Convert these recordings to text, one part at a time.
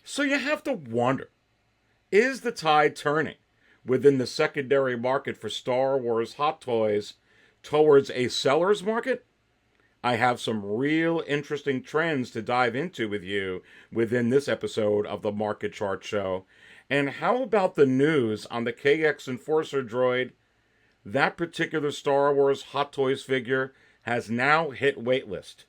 So you have to wonder, is the tide turning within the secondary market for Star Wars Hot Toys towards a seller's market? I have some real interesting trends to dive into with you within this episode of the Market Chart Show. And how about the news on the KX Enforcer droid? That particular Star Wars Hot Toys figure has now hit waitlist.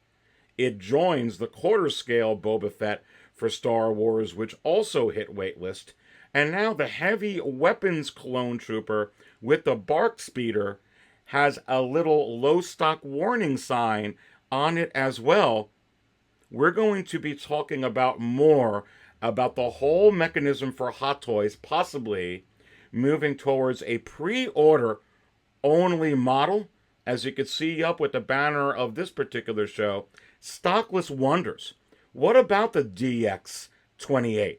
It joins the quarter scale Boba Fett for Star Wars, which also hit waitlist. And now the heavy weapons clone trooper with the Barc Speeder has a little low stock warning sign on it as well. We're going to be talking about more about the whole mechanism for Hot Toys possibly moving towards a pre-order only model. As you can see up with the banner of this particular show, stockless wonders. What about the DX28?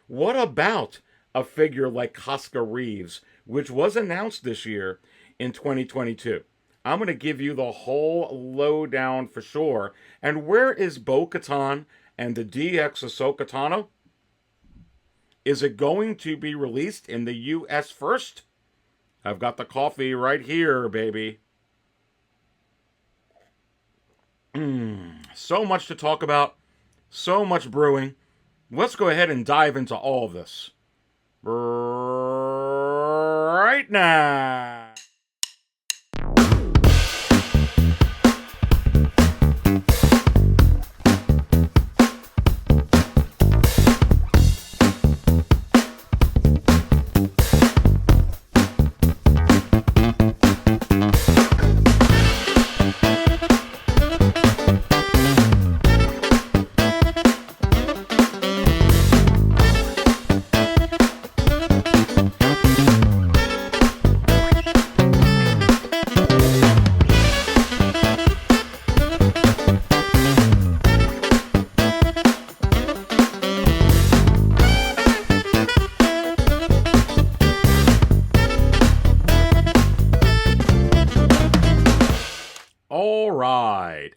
What about a figure like Casca Reeves, which was announced this year in 2022? I'm going to give you the whole lowdown for sure. And where is Bo-Katan and the DX Ahsoka Tano? Is it going to be released in the US first? I've got the coffee right here, baby. So much to talk about, so much brewing. Let's go ahead and dive into all of this right now.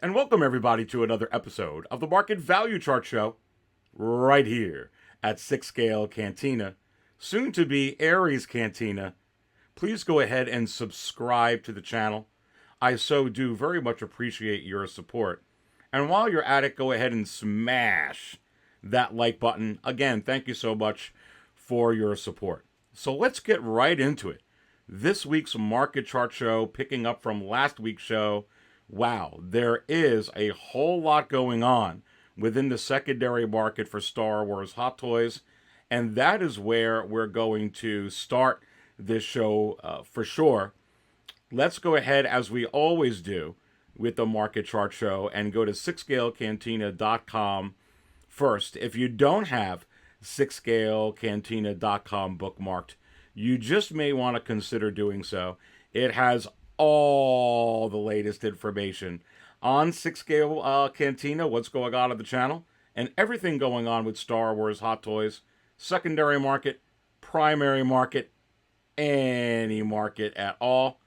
And welcome everybody to another episode of the Market Value Chart Show, right here at 6 Scale Cantina, soon to be Aries Cantina. Please go ahead and subscribe to the channel. I so do very much appreciate your support. And while you're at it, go ahead and smash that like button. Again, thank you so much for your support. So let's get right into it. This week's Market Chart Show, picking up from last week's show. Wow, there is a whole lot going on within the secondary market for Star Wars Hot Toys, and that is where we're going to start this show for sure. Let's go ahead, as we always do, with the Market Chart Show and go to 6scalecantina.com first. If you don't have 6scalecantina.com bookmarked, you just may want to consider doing so. It has all the latest information on 6 Scale Cantina, what's going on the channel, and everything going on with Star Wars Hot Toys, secondary market, primary market, any market at all.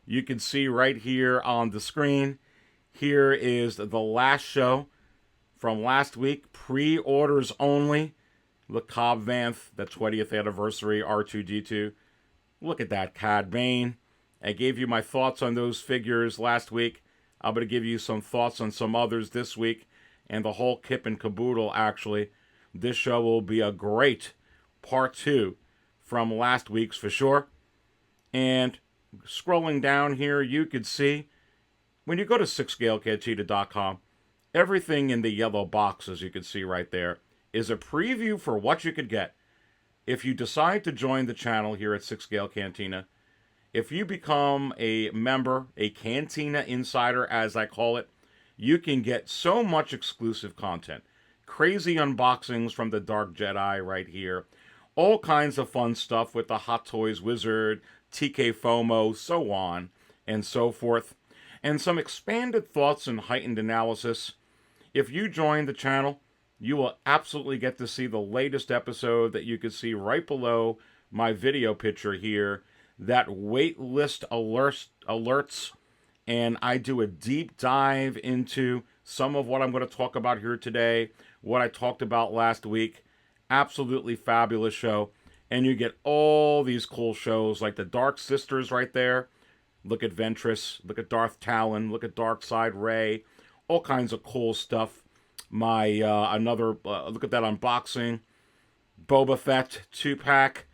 You can see right here on the screen, here is the last show from last week, pre-orders only, the Cobb Vanth, the 20th anniversary R2-D2. Look at that, Cad Bane. I gave you my thoughts on those figures last week. I'm going to give you some thoughts on some others this week, and the whole kip and caboodle, actually. This show will be a great part 2 from last week's for sure. And scrolling down here, you could see, when you go to 6scalecantina.com, everything in the yellow box, as you can see right there, is a preview for what you could get if you decide to join the channel here at 6 Scale Cantina. If you become a member, a Cantina Insider as I call it, you can get so much exclusive content. Crazy unboxings from the Dark Jedi right here. All kinds of fun stuff with the Hot Toys Wizard, TK FOMO, so on and so forth. And some expanded thoughts and heightened analysis. If you join the channel, you will absolutely get to see the latest episode that you can see right below my video picture here. That waitlist alerts, and I do a deep dive into some of what I'm going to talk about here today, what I talked about last week. Absolutely fabulous show. And you get all these cool shows like the Dark Sisters right there. Look at Ventress. Look at Darth Talon. Look at Darkside Ray. All kinds of cool stuff. My another look at that unboxing. Boba Fett 2-pack.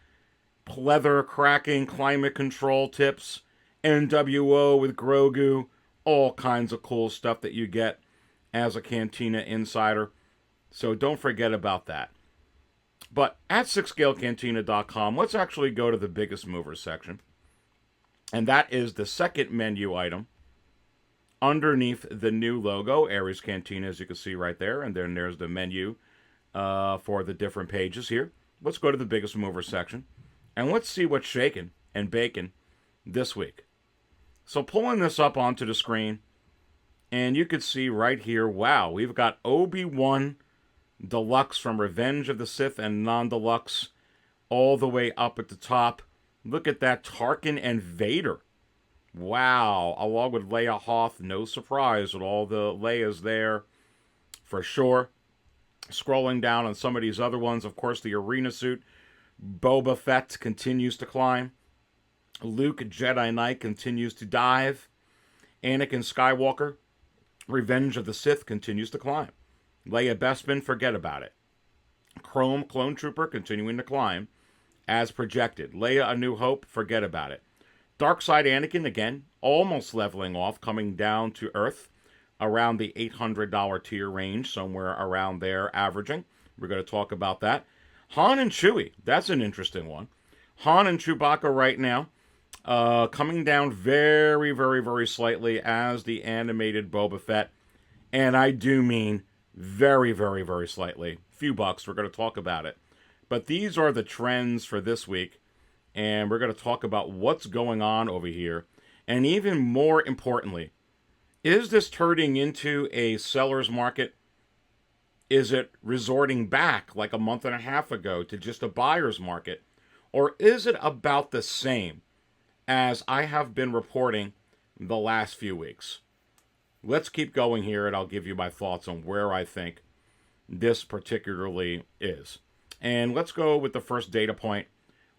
Pleather cracking climate control tips. NWO with Grogu. All kinds of cool stuff that you get as a Cantina insider. So don't forget about that. But at 6scalecantina.com, let's actually go to the biggest movers section. And that is the second menu item underneath the new logo, Aries Cantina, as you can see right there. And then there's the menu for the different pages here. Let's go to the biggest movers section. And let's see what's shaking and baking this week. So pulling this up onto the screen, and you can see right here, wow, we've got Obi-Wan Deluxe from Revenge of the Sith and non-deluxe all the way up at the top. Look at that, Tarkin and Vader. Wow, along with Leia Hoth, no surprise with all the Leias there for sure. Scrolling down on some of these other ones, of course, the arena suit. Boba Fett continues to climb. Luke Jedi Knight continues to dive. Anakin Skywalker, Revenge of the Sith, continues to climb. Leia Bespin, forget about it. Chrome Clone Trooper continuing to climb as projected. Leia A New Hope, forget about it. Darkside Anakin, again, almost leveling off, coming down to Earth around the $800 tier range, somewhere around there, averaging. We're going to talk about that. Han and Chewie, that's an interesting one. Han and Chewbacca right now, coming down very, very, very slightly as the animated Boba Fett. And I do mean very, very, very slightly. Few bucks, we're going to talk about it. But these are the trends for this week. And we're going to talk about what's going on over here. And even more importantly, is this turning into a seller's market? Is it resorting back like a month and a half ago to just a buyer's market? Or is it about the same as I have been reporting the last few weeks? Let's keep going here and I'll give you my thoughts on where I think this particularly is. And let's go with the first data point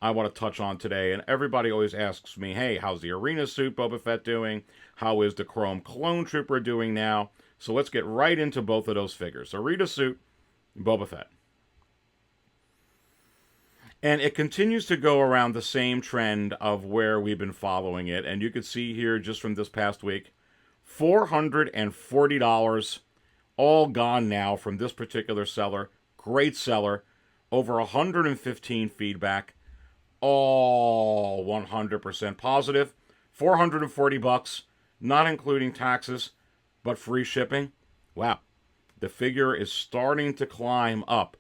I want to touch on today. And everybody always asks me, hey, how's the arena suit Boba Fett doing? How is the Chrome Clone Trooper doing now? So let's get right into both of those figures. Arena suit, Boba Fett. And it continues to go around the same trend of where we've been following it. And you can see here just from this past week, $440, all gone now from this particular seller. Great seller. Over 115 feedback. All 100% positive. $440, not including taxes, but free shipping. Wow. The figure is starting to climb up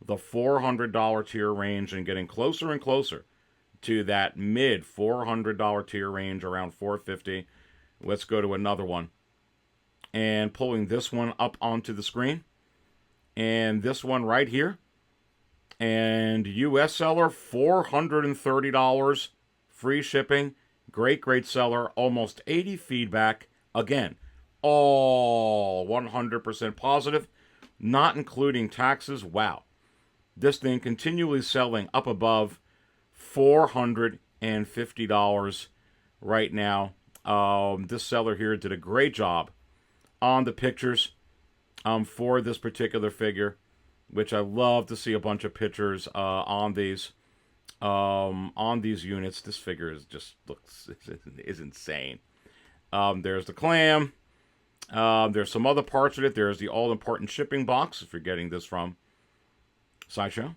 the $400 tier range and getting closer and closer to that mid $400 tier range, around $450. Let's go to another one. And pulling this one up onto the screen. And this one right here. And US seller, $430. Free shipping. Great, great seller. Almost 80 feedback. Again, all 100% positive. Not including taxes. Wow. This thing continually selling up above $450 right now. This seller here did a great job on the pictures for this particular figure, which I love to see a bunch of pictures on these units. This figure is insane. There's the clam. There's some other parts of it. There's the all-important shipping box, if you're getting this from Sideshow.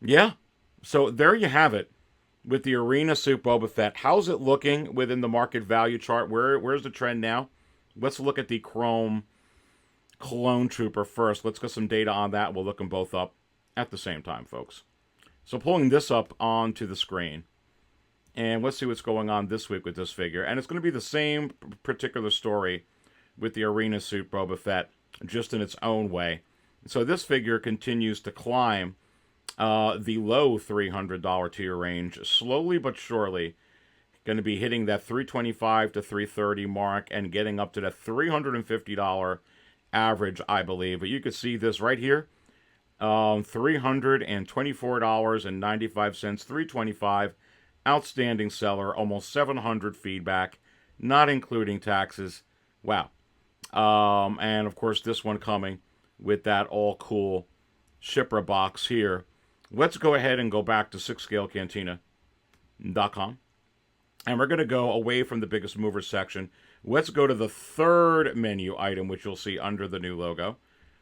Yeah. So there you have it with the arena suit Boba Fett. How's it looking within the market value chart? Where's the trend now? Let's look at the Chrome Clone Trooper first. Let's get some data on that. We'll look them both up at the same time, folks. So pulling this up onto the screen. And let's see what's going on this week with this figure. And it's going to be the same particular story with the arena suit Boba Fett, just in its own way. So this figure continues to climb the low $300 tier range, slowly but surely. Going to be hitting that $325 to $330 mark and getting up to the $350 average, I believe. But you can see this right here. $324.95, $325. Outstanding seller, almost 700 feedback, not including taxes. Wow. And of course, this one coming with that all cool shipper box here. Let's go ahead and go back to 6scalecantina.com. And we're going to go away from the biggest mover section. Let's go to the third menu item, which you'll see under the new logo,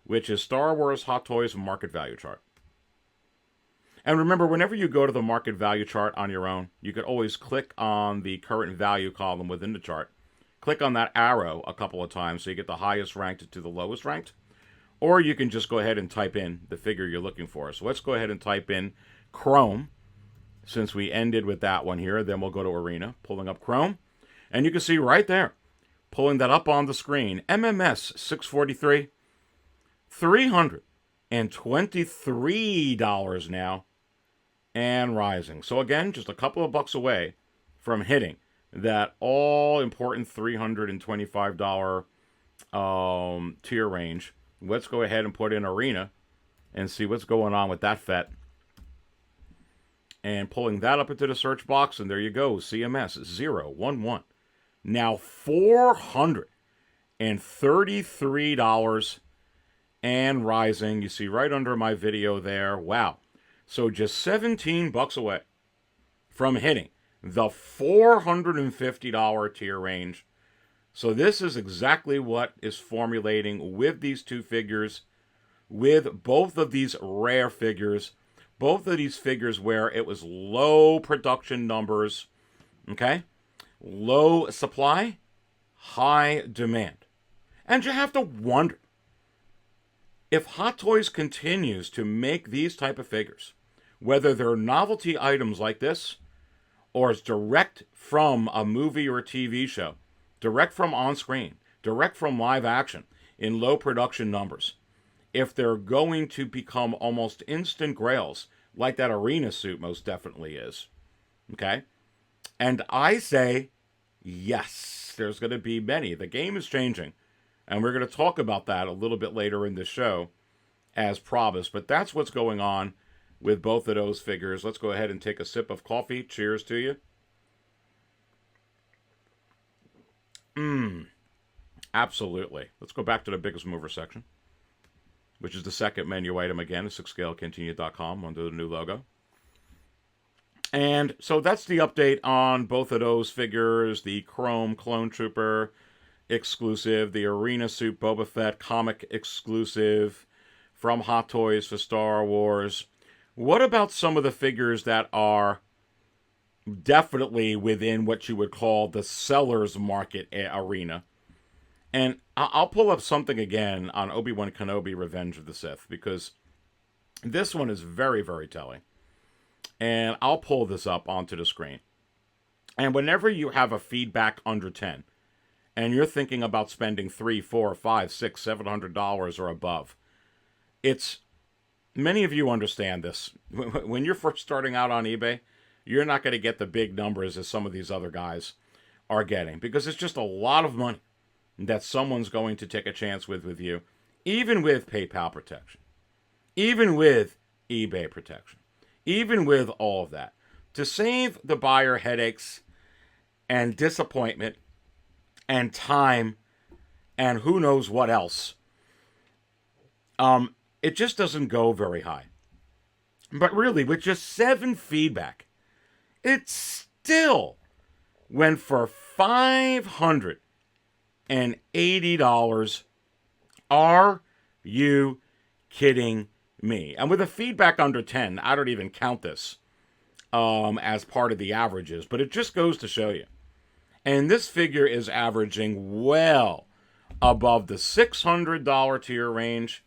which is Star Wars Hot Toys Market Value Chart. And remember, whenever you go to the market value chart on your own, you could always click on the current value column within the chart. Click on that arrow a couple of times so you get the highest ranked to the lowest ranked. Or you can just go ahead and type in the figure you're looking for. So let's go ahead and type in Chrome, since we ended with that one here. Then we'll go to Arena, pulling up Chrome. And you can see right there, pulling that up on the screen, MMS 643, $323 now, and rising. So again, just a couple of bucks away from hitting that all-important $325 tier range. Let's go ahead and put in Arena and see what's going on with that FET. And pulling that up into the search box, and there you go, CMS 011. Now $433 and rising. You see right under my video there. Wow. So just 17 bucks away from hitting the $450 tier range. So this is exactly what is formulating with these two figures, with both of these rare figures, both of these figures where it was low production numbers, okay? Low supply, high demand. And you have to wonder, if Hot Toys continues to make these type of figures, whether they're novelty items like this, or it's direct from a movie or a TV show, direct from on-screen, direct from live action, in low production numbers, if they're going to become almost instant grails, like that Arena suit most definitely is, okay? And I say, yes, there's going to be many. The game is changing, and we're going to talk about that a little bit later in this show, as promised. But that's what's going on with both of those figures. Let's go ahead and take a sip of coffee. Cheers to you. Absolutely. Let's go back to the biggest mover section, which is the second menu item again, at 6scalecantina.com under the new logo. And so that's the update on both of those figures, the Chrome Clone Trooper exclusive, the Arena Suit Boba Fett comic exclusive from Hot Toys for Star Wars. What about some of the figures that are definitely within what you would call the seller's market arena? And I'll pull up something again on Obi-Wan Kenobi Revenge of the Sith, because this one is very, very telling. And I'll pull this up onto the screen. And whenever you have a feedback under 10, and you're thinking about spending $300, $400, $500, $600, $700 or above, it's, many of you understand this. When you're first starting out on eBay, you're not going to get the big numbers as some of these other guys are getting, because it's just a lot of money that someone's going to take a chance with you, even with PayPal protection, even with eBay protection, even with all of that, to save the buyer headaches and disappointment and time and who knows what else. It just doesn't go very high. But really, with just 7 feedback, it still went for $580. Are you kidding me? And with a feedback under 10, I don't even count this as part of the averages, but it just goes to show you. And this figure is averaging well above the $600 tier range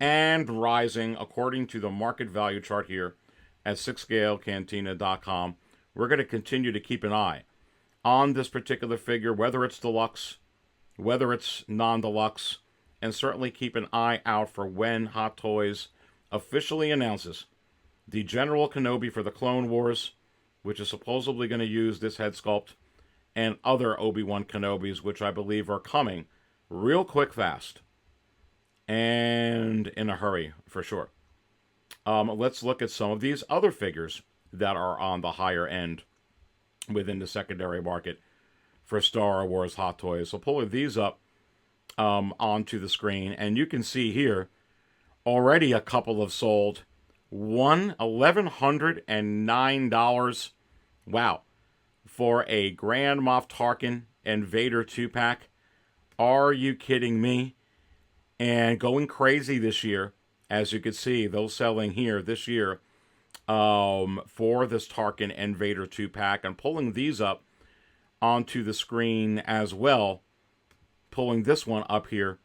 and rising according to the market value chart here at 6scalecantina.com. We're going to continue to keep an eye on this particular figure, whether it's deluxe, whether it's non-deluxe, and certainly keep an eye out for when Hot Toys officially announces the General Kenobi for the Clone Wars, which is supposedly going to use this head sculpt, and other Obi-Wan Kenobis, which I believe are coming real quick, fast, and in a hurry, for sure. Let's look at some of these other figures that are on the higher end within the secondary market for Star Wars Hot Toys. So pulling these up onto the screen, and you can see here already a couple have sold. One $1,109. Wow, for a Grand Moff Tarkin and Vader 2-pack. Are you kidding me? And going crazy this year, as you can see, those selling here this year for this Tarkin and Vader 2-pack. And pulling these up onto the screen as well. Pulling this one up here.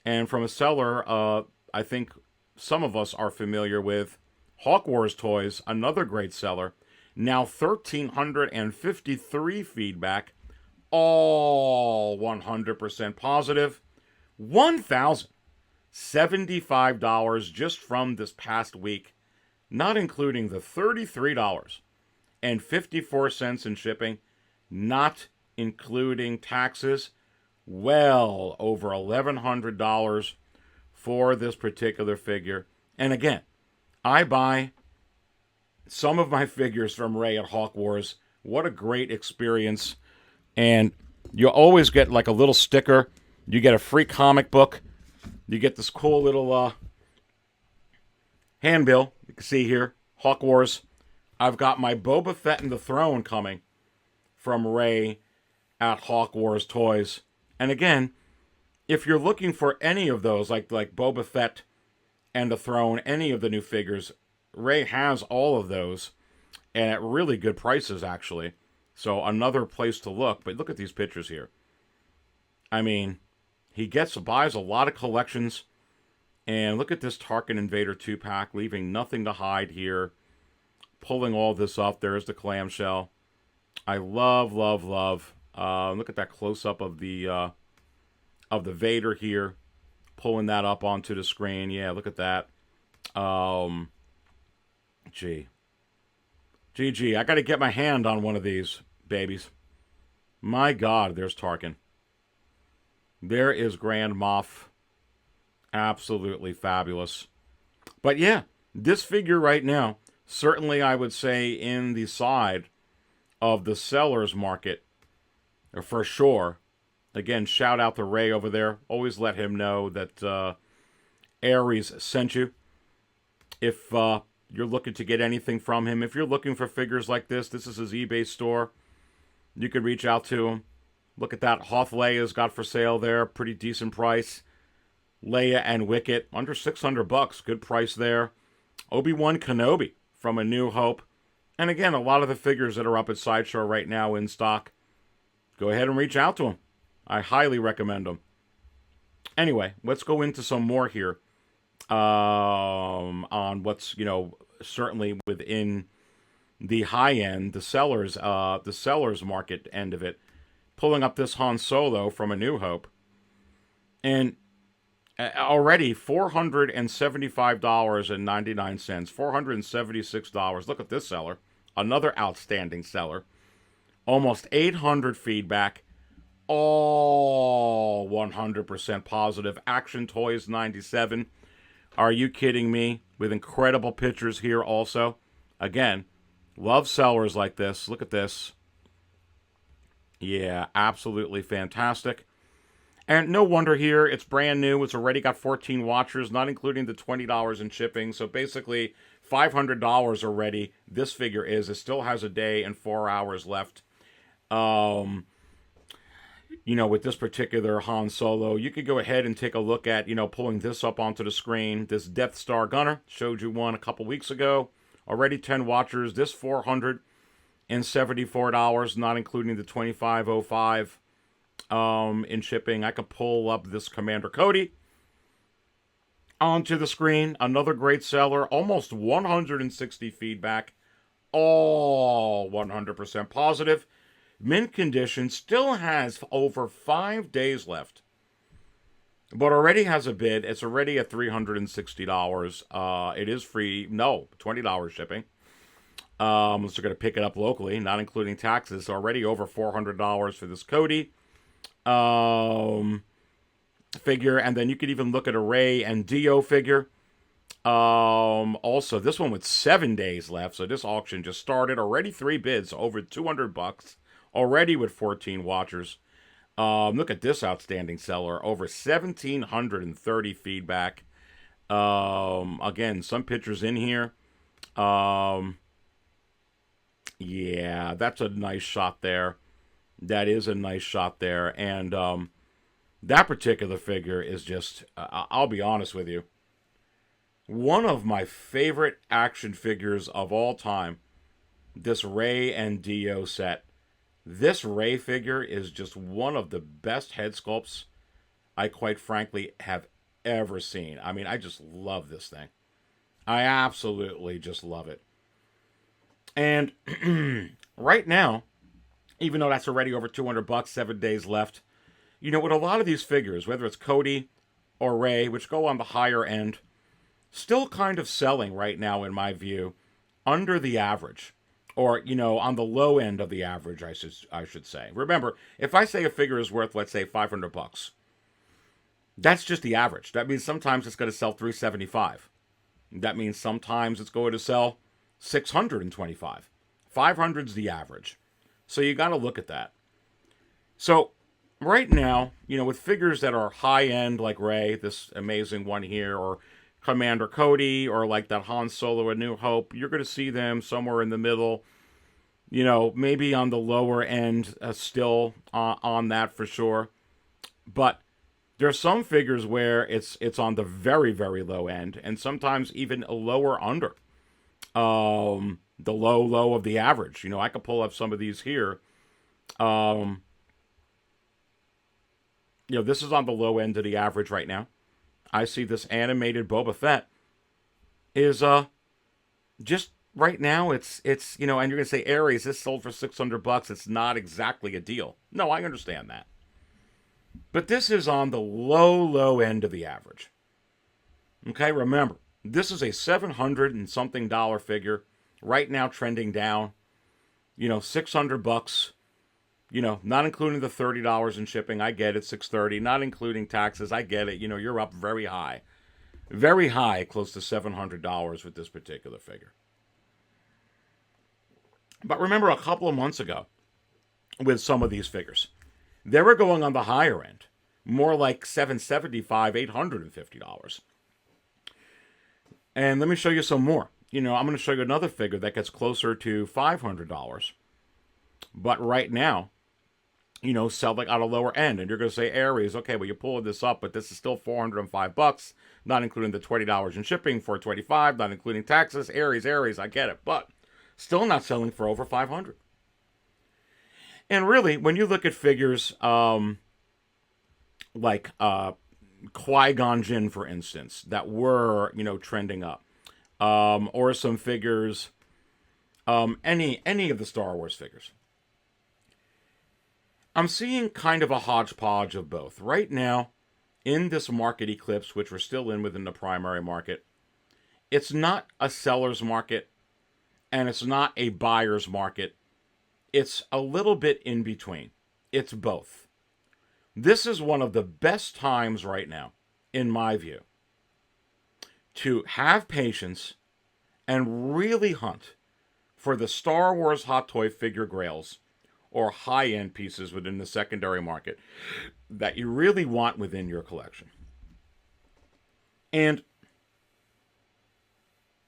And from a seller, I think some of us are familiar with Hawk Wars Toys, another great seller. Now 1,353 feedback, all 100% positive. $1,075 just from this past week, not including the $33.54 in shipping, not including taxes. Well over $1,100 for this particular figure. And again, I buy some of my figures from Ray at Hawk Wars. What a great experience. And you always get like a little sticker. You get a free comic book. You get this cool little handbill. You can see here, Hawk Wars. I've got my Boba Fett and the Throne coming from Ray at Hawk Wars Toys. And again, if you're looking for any of those, like Boba Fett and the Throne, any of the new figures, Ray has all of those, and at really good prices, actually. So another place to look. But look at these pictures here. I mean, he buys a lot of collections. And look at this Tarkin and Vader 2-pack, leaving nothing to hide here. Pulling all this up. There's the clamshell. I love, love, love. Look at that close-up of the Vader here. Pulling that up onto the screen. Yeah, look at that. GG. I got to get my hand on one of these babies. My God, there's Tarkin. There is Grand Moff. Absolutely fabulous. But yeah, this figure right now, certainly I would say in the side of the seller's market, for sure. Again, shout out to Ray over there. Always let him know that Aries sent you. If you're looking to get anything from him, if you're looking for figures like this is his eBay store. You could reach out to him. Look at that. Hoth Leia's got for sale there. Pretty decent price. Leia and Wicket, under $600. Good price there. Obi-Wan Kenobi from A New Hope. And again, a lot of the figures that are up at Sideshow right now in stock. Go ahead and reach out to them. I highly recommend them. Anyway, let's go into some more here on what's, certainly within the high end, the seller's market end of it. Pulling up this Han Solo from A New Hope. And already $475.99, $476. Look at this seller. Another outstanding seller. Almost 800 feedback. All 100% positive. Action Toys 97. Are you kidding me? With incredible pictures here also. Again, love sellers like this. Look at this. Yeah, absolutely fantastic. And no wonder here, it's brand new. It's already got 14 watchers, not including the $20 in shipping. So basically, $500 already. This figure is. It still has a day and 4 hours left. With this particular Han Solo, you could go ahead and take a look at, pulling this up onto the screen. This Death Star Gunner, showed you one a couple weeks ago. Already 10 watchers. This $474, not including the $25.05 in shipping. I could pull up this Commander Cody onto the screen. Another great seller. Almost 160 feedback. All 100% positive. Mint condition. Still has over 5 days left. But already has a bid. It's already at $360. It is free. No, $20 shipping. So we're going to pick it up locally, not including taxes. Already over $400 for this Cody figure. And then you could even look at a Ray and Dio figure. Also, this one with 7 days left, so this auction just started. Already 3 bids, over $200, already with 14 watchers. Look at this outstanding seller, over 1,730 feedback. Again, some pictures in here. Yeah, that's a nice shot there. That is a nice shot there, and that particular figure is just, I'll be honest with you, one of my favorite action figures of all time. This Rey and Dio set. This Rey figure is just one of the best head sculpts I quite frankly have ever seen. I mean, I just love this thing. I absolutely just love it. And right now, even though that's already over $200, 7 days left, with a lot of these figures, whether it's Cody or Rey, which go on the higher end, still kind of selling right now, in my view, under the average. Or, on the low end of the average, I should say. Remember, if I say a figure is worth, let's say, $500, that's just the average. That means sometimes it's going to sell $375. That means sometimes it's going to sell $625. 500 is the average. So you got to look at that. So right now, with figures that are high end, like Rey, this amazing one here, or Commander Cody, or like that Han Solo A New Hope, you're going to see them somewhere in the middle, maybe on the lower end, still on that for sure. But there's some figures where it's on the very, very low end, and sometimes even a lower under the low of the average. I could pull up some of these here. This is on the low end of the average right now. I see this animated Boba Fett is just right now it's and you're gonna say, Aries, this sold for $600. It's not exactly a deal. No, I understand that. But this is on the low end of the average. Okay, remember, this is a $700 and something figure. Right now trending down. $600. Not including the $30 in shipping. I get it, $630. Not including taxes. I get it. You're up very high. Very high, close to $700 with this particular figure. But remember a couple of months ago with some of these figures, they were going on the higher end. More like $775, $850. And let me show you some more. I'm going to show you another figure that gets closer to $500. But right now, sell like on a lower end. And you're going to say, Aries, okay, well, you're pulling this up, but this is still $405, not including the $20 in shipping, $425, not including taxes. Aries, I get it. But still not selling for over $500. And really, when you look at figures like Qui-Gon Jinn, for instance, that were, trending up, or some figures, any of the Star Wars figures, I'm seeing kind of a hodgepodge of both. Right now, in this market eclipse, which we're still in within the primary market, it's not a seller's market, and it's not a buyer's market. It's a little bit in between. It's both. This is one of the best times right now, in my view, to have patience and really hunt for the Star Wars Hot Toy figure grails, or high-end pieces within the secondary market that you really want within your collection. And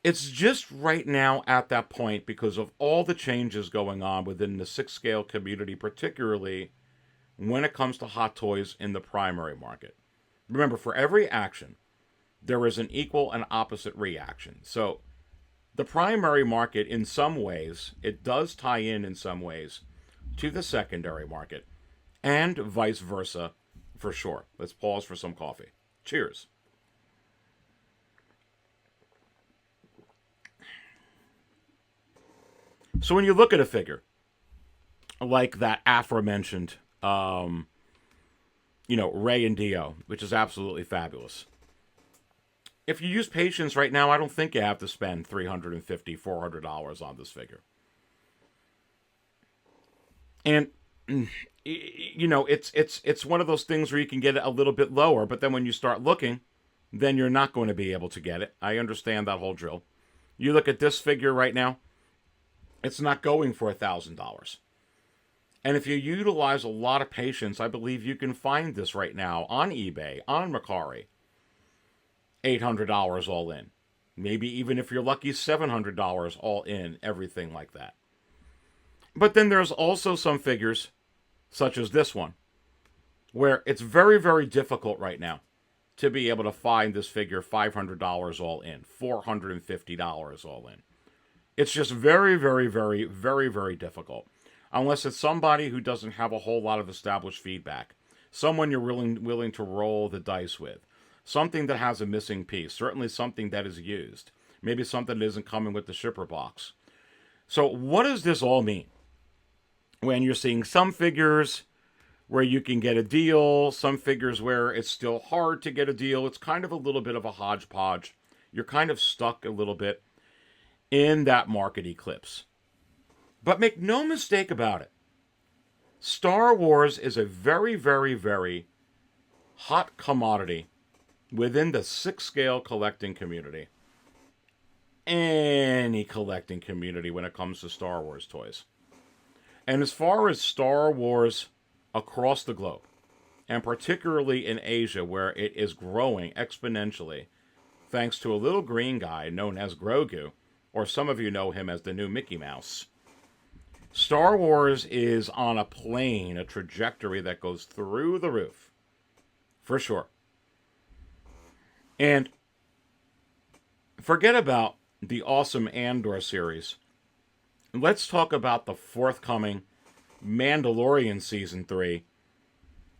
it's just right now at that point because of all the changes going on within the 6-scale community, particularly when it comes to Hot Toys in the primary market. Remember, for every action, there is an equal and opposite reaction. So the primary market, in some ways, it does tie in some ways, to the secondary market, and vice versa, for sure. Let's pause for some coffee. Cheers. So when you look at a figure like that aforementioned, Rey and Dio, which is absolutely fabulous. If you use patience right now, I don't think you have to spend $350, $400 on this figure. And it's one of those things where you can get it a little bit lower, but then when you start looking, then you're not going to be able to get it. I understand that whole drill. You look at this figure right now, it's not going for $1,000. And if you utilize a lot of patience, I believe you can find this right now on eBay, on Mercari. $800 all in. Maybe even if you're lucky, $700 all in, everything like that. But then there's also some figures, such as this one, where it's very, very difficult right now to be able to find this figure $500 all in, $450 all in. It's just very, very, very, very, very difficult. Unless it's somebody who doesn't have a whole lot of established feedback. Someone you're willing to roll the dice with. Something that has a missing piece. Certainly something that is used. Maybe something that isn't coming with the shipper box. So what does this all mean? When you're seeing some figures where you can get a deal, some figures where it's still hard to get a deal. It's kind of a little bit of a hodgepodge. You're kind of stuck a little bit in that market eclipse. But make no mistake about it. Star Wars is a very, very, very hot commodity within the 6-scale collecting community. Any collecting community when it comes to Star Wars toys. And as far as Star Wars across the globe, and particularly in Asia where it is growing exponentially, thanks to a little green guy known as Grogu, or some of you know him as the new Mickey Mouse. Star Wars is on a plane, a trajectory that goes through the roof. For sure. And forget about the awesome Andor series. Let's talk about the forthcoming Mandalorian Season 3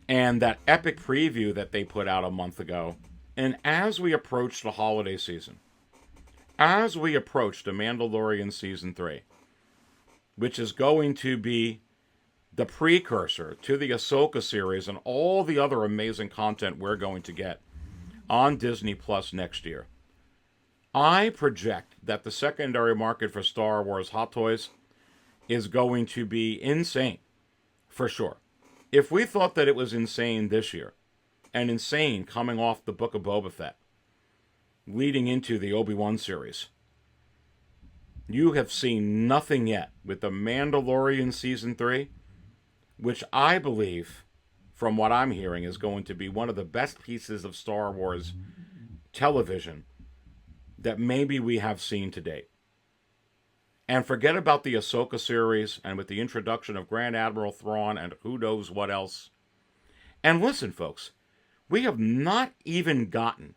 and that epic preview that they put out a month ago. And as we approach the holiday season, as we approach the Mandalorian Season 3, which is going to be the precursor to the Ahsoka series and all the other amazing content we're going to get on Disney Plus next year. I project that the secondary market for Star Wars Hot Toys is going to be insane, for sure. If we thought that it was insane this year, and insane coming off the Book of Boba Fett, leading into the Obi-Wan series, you have seen nothing yet with the Mandalorian Season 3, which I believe, from what I'm hearing, is going to be one of the best pieces of Star Wars television that maybe we have seen to date. And forget about the Ahsoka series and with the introduction of Grand Admiral Thrawn and who knows what else. And listen, folks, we have not even gotten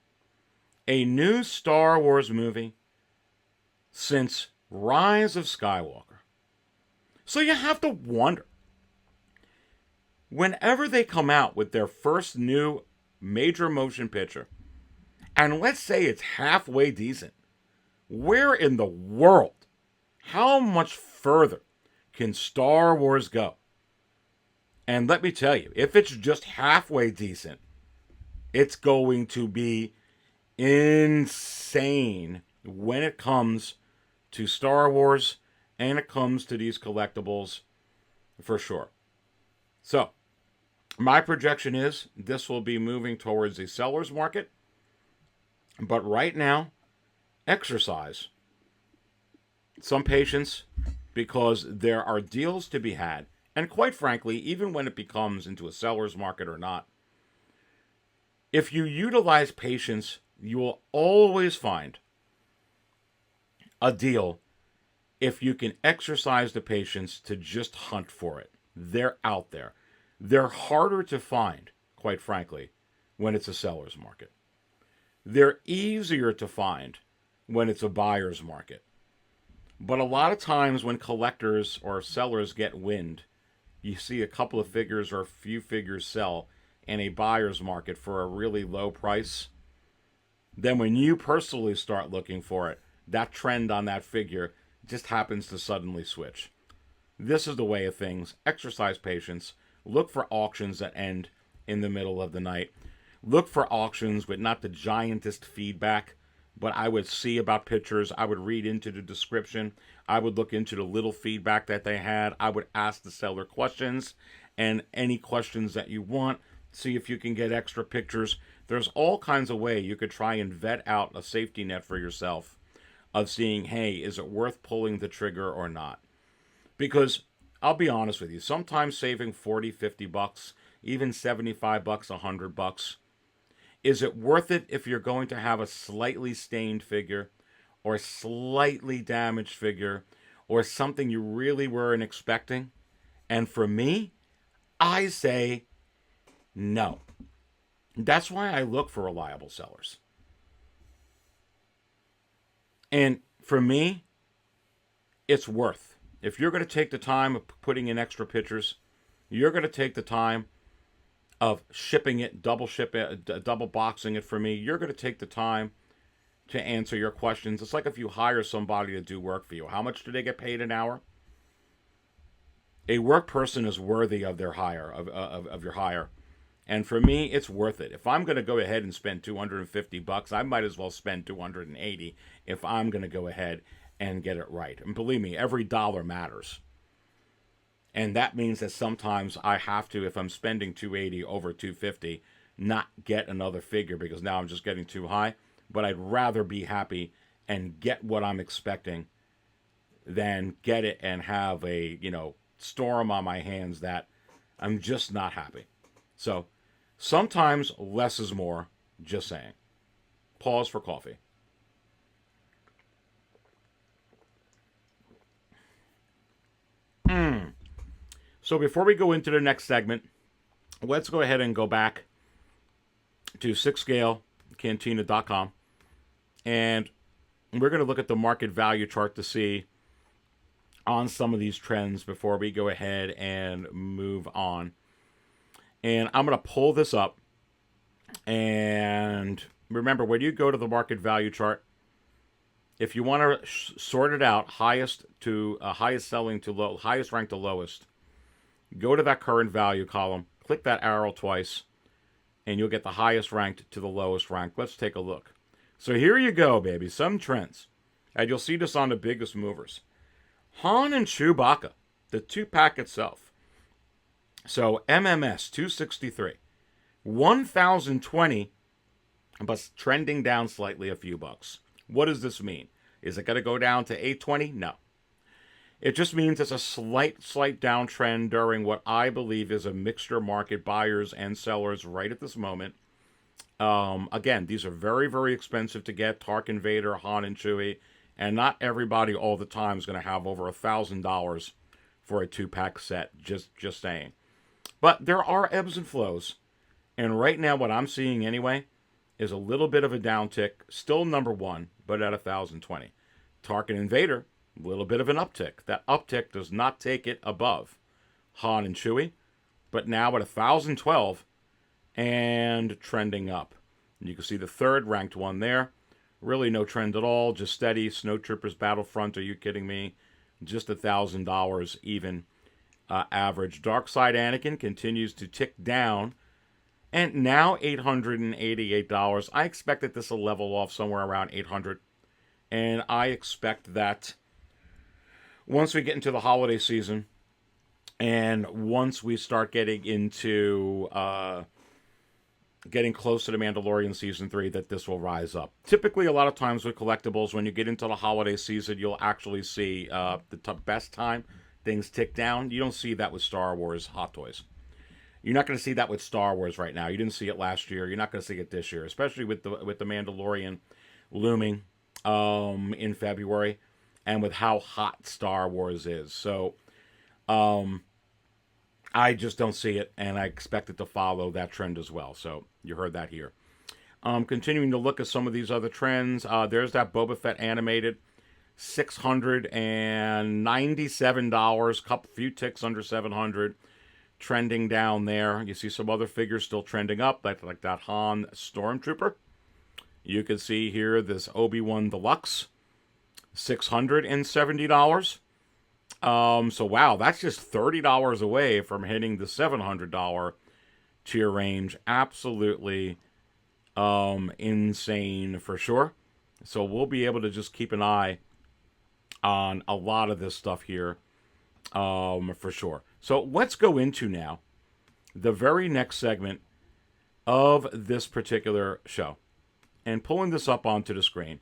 a new Star Wars movie since Rise of Skywalker. So you have to wonder, whenever they come out with their first new major motion picture, and let's say it's halfway decent, where in the world, how much further can Star Wars go? And let me tell you, if it's just halfway decent, it's going to be insane when it comes to Star Wars and it comes to these collectibles, for sure. So, my projection is this will be moving towards the seller's market. But right now, exercise some patience because there are deals to be had. And quite frankly, even when it becomes into a seller's market or not, if you utilize patience, you will always find a deal if you can exercise the patience to just hunt for it. They're out there. They're harder to find, quite frankly, when it's a seller's market. They're easier to find when it's a buyer's market. But a lot of times when collectors or sellers get wind, you see a couple of figures or a few figures sell in a buyer's market for a really low price. Then when you personally start looking for it, that trend on that figure just happens to suddenly switch. This is the way of things. Exercise patience. Look for auctions that end in the middle of the night. Look for auctions with not the giantest feedback, but I would see about pictures. I would read into the description. I would look into the little feedback that they had. I would ask the seller questions and any questions that you want. See if you can get extra pictures. There's all kinds of way you could try and vet out a safety net for yourself of seeing, hey, is it worth pulling the trigger or not? Because I'll be honest with you, sometimes saving 40, 50 bucks, even 75 bucks, 100 bucks, is it worth it if you're going to have a slightly stained figure or a slightly damaged figure or something you really weren't expecting? And for me, I say no. That's why I look for reliable sellers. And for me, it's worth. If you're going to take the time of putting in extra pictures, you're going to take the time of shipping it, double boxing it for me. You're going to take the time to answer your questions. It's like if you hire somebody to do work for you. How much do they get paid an hour? A work person is worthy of their hire, of your hire. And for me, it's worth it. If I'm going to go ahead and spend 250 bucks, I might as well spend 280 if I'm going to go ahead and get it right. And believe me, every dollar matters. And that means that sometimes I have to, if I'm spending 280 over 250, not get another figure because now I'm just getting too high. But I'd rather be happy and get what I'm expecting than get it and have a, storm on my hands that I'm just not happy. So sometimes less is more, just saying. Pause for coffee. So before we go into the next segment, let's go ahead and go back to 6scalecantina.com. And we're going to look at the market value chart to see on some of these trends before we go ahead and move on. And I'm going to pull this up. And remember, when you go to the market value chart, if you want to sort it out, highest selling to low, highest ranked to lowest, go to that current value column, click that arrow twice, and you'll get the highest ranked to the lowest ranked. Let's take a look. So here you go, baby. Some trends. And you'll see this on the biggest movers. Han and Chewbacca, the 2-pack itself. So MMS 263, 1,020, but trending down slightly a few bucks. What does this mean? Is it going to go down to 820? No. It just means it's a slight downtrend during what I believe is a mixture market, buyers and sellers right at this moment. Again, these are very, very expensive to get. Tarkin Vader, Han and Chewie. And not everybody all the time is going to have over $1,000 for a 2-pack set. Just saying. But there are ebbs and flows. And right now what I'm seeing anyway is a little bit of a downtick. Still number one, but at 1,020. Tarkin and Vader, a little bit of an uptick. That uptick does not take it above Han and Chewie. But now at 1,012 and trending up. And you can see the third ranked one there. Really no trend at all, just steady. Snowtroopers Battlefront, are you kidding me? Just $1,000 even average. Dark Side Anakin continues to tick down. And now $888. I expect that this will level off somewhere around $800. And I expect that once we get into the holiday season and once we start getting into getting close to the Mandalorian Season 3, that this will rise up. Typically, a lot of times with collectibles, when you get into the holiday season, you'll actually see the best time things tick down. You don't see that with Star Wars Hot Toys. You're not going to see that with Star Wars right now. You didn't see it last year. You're not going to see it this year, especially with the Mandalorian looming in February and with how hot Star Wars is. So I just don't see it, and I expect it to follow that trend as well. So you heard that here. Continuing to look at some of these other trends. There's that Boba Fett animated, $697, few ticks under 700, trending down there. You see some other figures still trending up, like that Han Stormtrooper. You can see here this Obi-Wan Deluxe, $670. So wow, that's just $30 away from hitting the $700 tier range. Absolutely insane for sure. So we'll be able to just keep an eye on a lot of this stuff here for sure. So let's go into now the very next segment, of this particular show. And pulling this up onto the screen,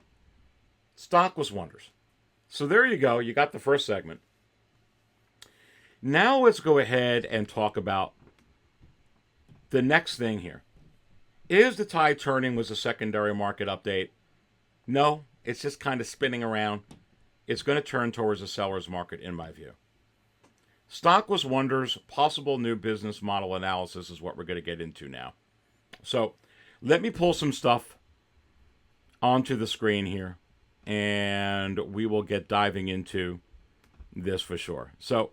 stock was wonders. So there you go. You got the first segment. Now let's go ahead and talk about the next thing here. Is the tide turning was a secondary market update? No, it's just kind of spinning around. It's going to turn towards a seller's market in my view. Stock was wonders. Possible new business model analysis is what we're going to get into now. So let me pull some stuff onto the screen here, and we will get diving into this for sure. So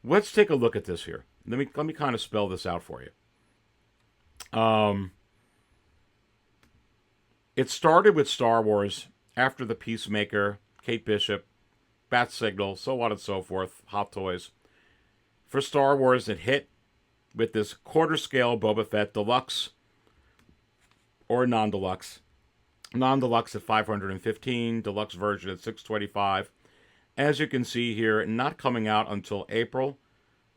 let's take a look at this here. Let me kind of spell this out for you. It started with Star Wars after the Peacemaker, Kate Bishop, Bat Signal, so on and so forth, Hot Toys. For Star Wars, it hit with this quarter-scale Boba Fett Deluxe or non-deluxe. Non-deluxe at $515, deluxe version at $625. As you can see here, not coming out until April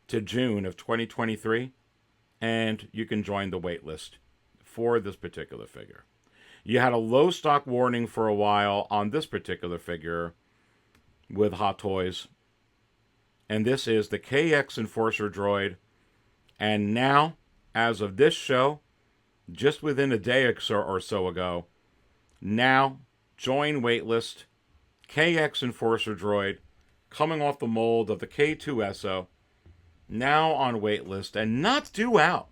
to June of 2023. And you can join the wait list for this particular figure. You had a low stock warning for a while on this particular figure with Hot Toys. And this is the KX Enforcer Droid. And now, as of this show, just within a day or so ago, now join waitlist KX Enforcer Droid, coming off the mold of the K2SO, now on waitlist and not due out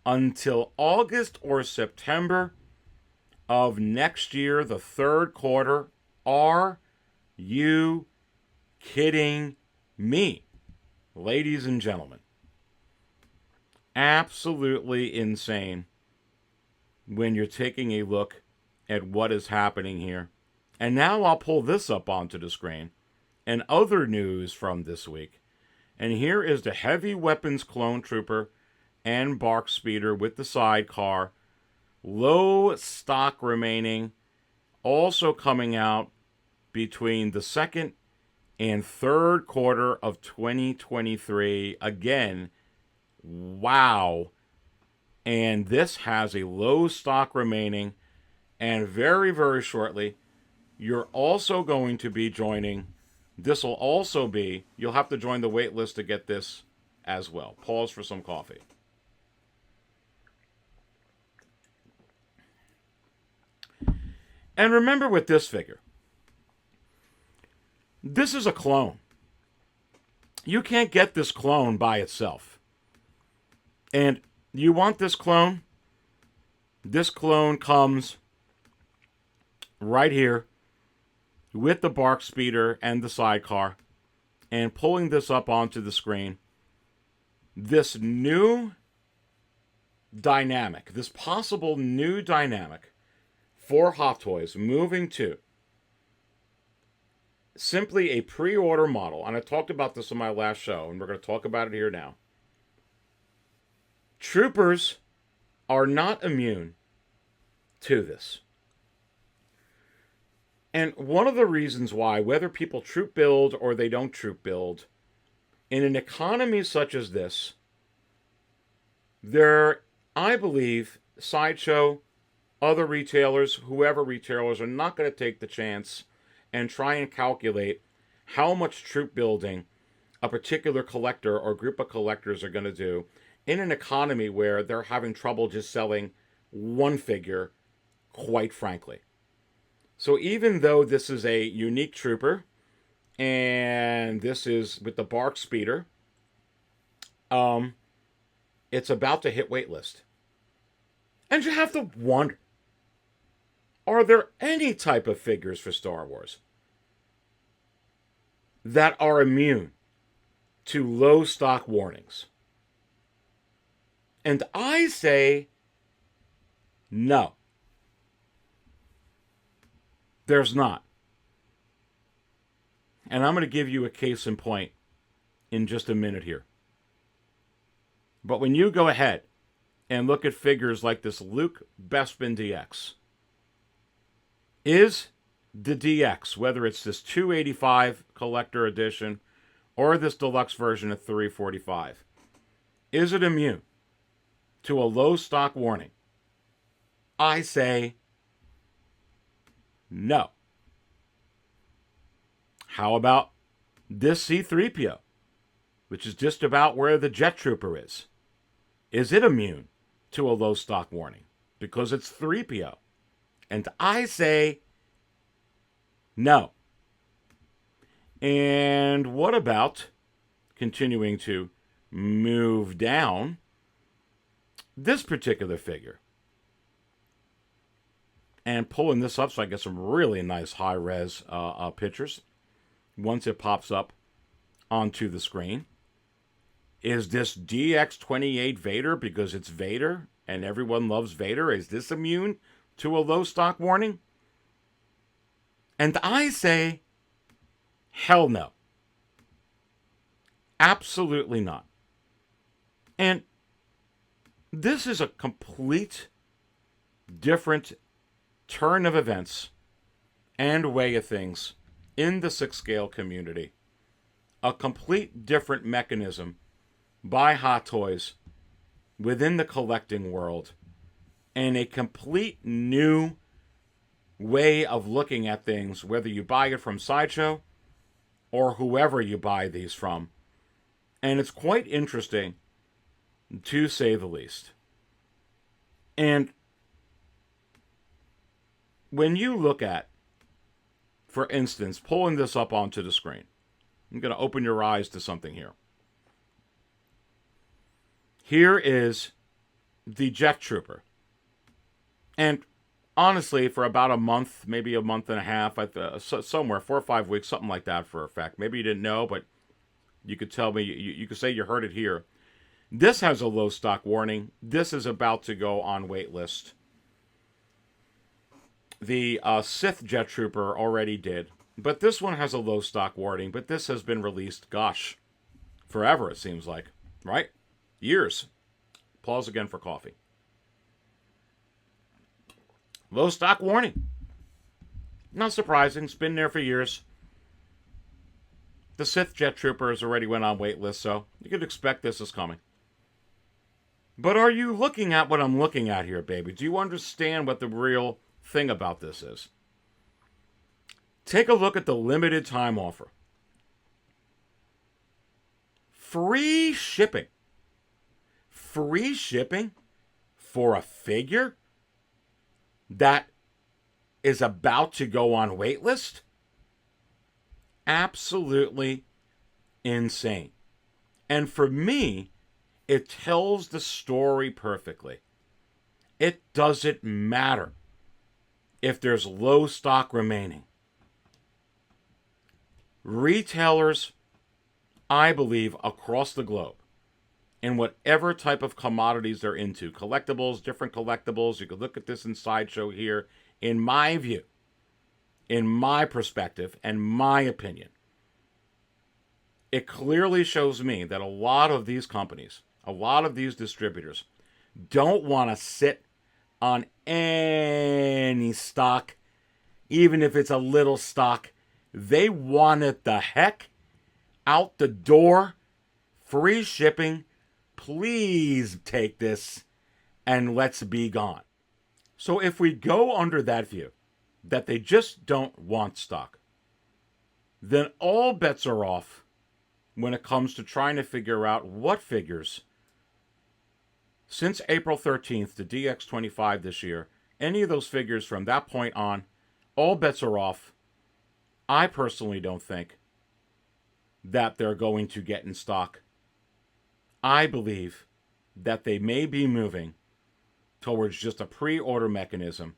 until August or September of next year, the third quarter. Are you kidding me, ladies and gentlemen? Absolutely insane when you're taking a look at what is happening here. And now I'll pull this up onto the screen and other news from this week. And here is the Heavy Weapons Clone Trooper and Barc Speeder with the sidecar. Low stock remaining. Also coming out between the second and third quarter of 2023. Again, wow. And this has a low stock remaining. And very, very shortly, you're also going to be joining. This will also be, you'll have to join the wait list to get this as well. Pause for some coffee. And remember with this figure, this is a clone. You can't get this clone by itself. And you want this clone? This clone comes right here with the Barc Speeder and the sidecar. And pulling this up onto the screen, this new dynamic, this possible new dynamic for Hot Toys moving to simply a pre-order model. And I talked about this in my last show, and we're going to talk about it here now. Troopers are not immune to this. And one of the reasons why, whether people troop build or they don't troop build, in an economy such as this, there, I believe, Sideshow, other retailers, whoever retailers, are not going to take the chance and try and calculate how much troop building a particular collector or group of collectors are going to do in an economy where they're having trouble just selling one figure, quite frankly. So even though this is a unique trooper, and this is with the Barc Speeder, it's about to hit waitlist. And you have to wonder, are there any type of figures for Star Wars that are immune to low stock warnings? And I say no. There's not. And I'm going to give you a case in point in just a minute here. But when you go ahead and look at figures like this Luke Bespin DX, is the DX, whether it's this 285 collector edition or this deluxe version at 345, is it immune to a low stock warning? I say no. How about this C-3PO, which is just about where the Jet Trooper is? Is it immune to a low stock warning because it's 3PO? And I say no. And what about continuing to move down this particular figure and pulling this up so I get some really nice high-res pictures once it pops up onto the screen? Is this DX28 Vader because it's Vader and everyone loves Vader? Is this immune to a low stock warning? And I say, hell no. Absolutely not. And this is a complete different turn of events and way of things in the 6-scale community. A complete different mechanism by Hot Toys within the collecting world, and a complete new way of looking at things, whether you buy it from Sideshow or whoever you buy these from. And it's quite interesting, to say the least. And when you look at, for instance, pulling this up onto the screen, I'm going to open your eyes to something here. Here is the Jet Trooper. And honestly, for about a month, maybe a month and a half, somewhere, 4 or 5 weeks, something like that for a fact. Maybe you didn't know, but you could tell me, you could say you heard it here. This has a low stock warning. This is about to go on waitlist. The Sith Jet Trooper already did. But this one has a low stock warning. But this has been released, gosh, forever it seems like. Right? Years. Pause again for coffee. Low stock warning. Not surprising. It's been there for years. The Sith Jet Trooper has already went on waitlist, so you could expect this is coming. But are you looking at what I'm looking at here, baby? Do you understand what the real thing about this is? Take a look at the limited time offer. Free shipping. Free shipping for a figure that is about to go on waitlist? Absolutely insane. And for me, it tells the story perfectly. It doesn't matter if there's low stock remaining. Retailers, I believe, across the globe, in whatever type of commodities they're into, collectibles, different collectibles, you could look at this in Sideshow here, in my view, in my perspective, and my opinion, it clearly shows me that a lot of these companies, a lot of these distributors, don't want to sit on any stock, even if it's a little stock. They want it the heck out the door. Free shipping. Please take this and let's be gone. So if we go under that view, that they just don't want stock, then all bets are off when it comes to trying to figure out what figures, since April 13th to DX25 this year, any of those figures from that point on, all bets are off. I personally don't think that they're going to get in stock. I believe that they may be moving towards just a pre-order mechanism.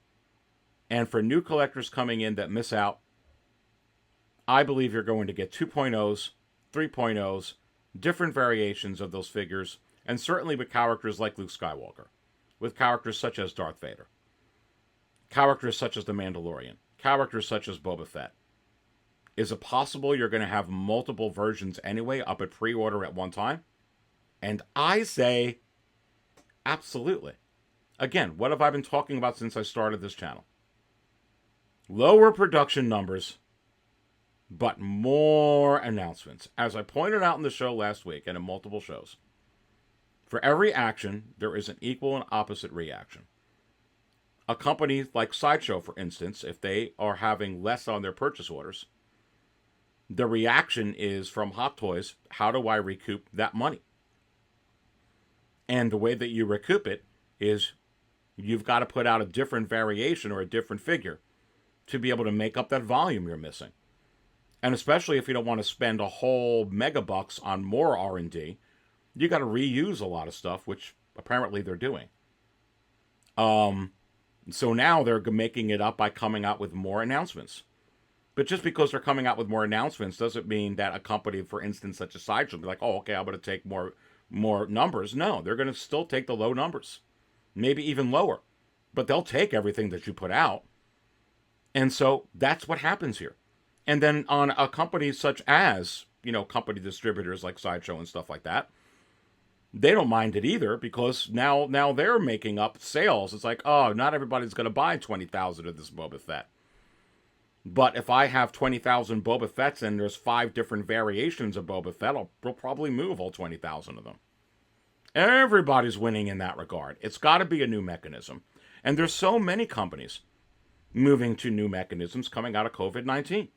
And for new collectors coming in that miss out, I believe you're going to get 2.0s, 3.0s, different variations of those figures, and certainly with characters like Luke Skywalker, with characters such as Darth Vader, characters such as the Mandalorian, characters such as Boba Fett. Is it possible you're going to have multiple versions anyway up at pre-order at one time? And I say, absolutely. Again, what have I been talking about since I started this channel? Lower production numbers, but more announcements. As I pointed out in the show last week and in multiple shows, For every action, there is an equal and opposite reaction. A company like Sideshow, for instance, if they are having less on their purchase orders, the reaction is from Hot Toys, how do I recoup that money? And the way that you recoup it is you've got to put out a different variation or a different figure to be able to make up that volume you're missing. And especially if you don't want to spend a whole megabucks on more R&D, you got to reuse a lot of stuff, which apparently they're doing. So now they're making it up by coming out with more announcements. But just because they're coming out with more announcements doesn't mean that a company, for instance, such as Sideshow, will be like, oh, okay, I'm going to take more numbers. No, they're going to still take the low numbers, maybe even lower. But they'll take everything that you put out. And so that's what happens here. And then on a company such as, company distributors like Sideshow and stuff like that, they don't mind it either, because now they're making up sales. It's like, oh, not everybody's going to buy 20,000 of this Boba Fett. But if I have 20,000 Boba Fetts and there's 5 different variations of Boba Fett, we'll probably move all 20,000 of them. Everybody's winning in that regard. It's got to be a new mechanism. And there's so many companies moving to new mechanisms coming out of COVID-19,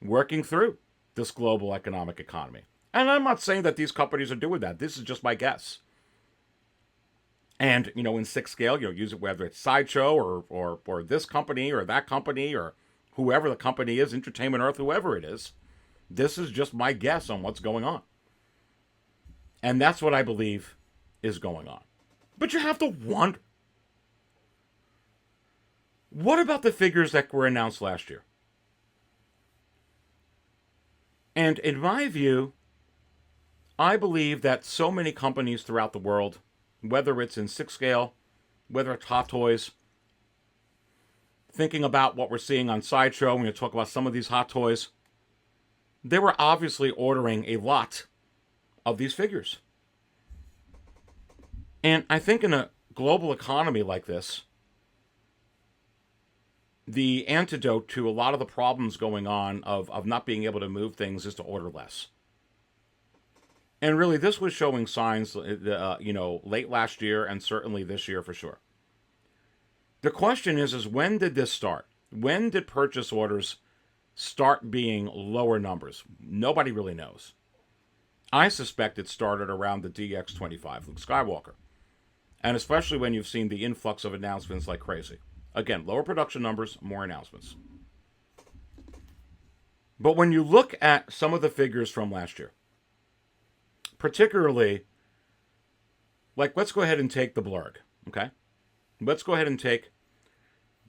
working through this global economic economy. And I'm not saying that these companies are doing that. This is just my guess. And, in 6 scale, use it whether it's Sideshow or this company or that company or whoever the company is, Entertainment Earth, whoever it is. This is just my guess on what's going on. And that's what I believe is going on. But you have to wonder, what about the figures that were announced last year? And in my view, I believe that so many companies throughout the world, whether it's in 6 scale, whether it's Hot Toys, thinking about what we're seeing on Sideshow, when you talk about some of these Hot Toys, they were obviously ordering a lot of these figures. And I think in a global economy like this, the antidote to a lot of the problems going on of not being able to move things is to order less. And really, this was showing signs, late last year and certainly this year for sure. The question is when did this start? When did purchase orders start being lower numbers? Nobody really knows. I suspect it started around the DX25 Luke Skywalker. And especially when you've seen the influx of announcements like crazy. Again, lower production numbers, more announcements. But when you look at some of the figures from last year, particularly, let's go ahead and take the Blurg, okay? Let's go ahead and take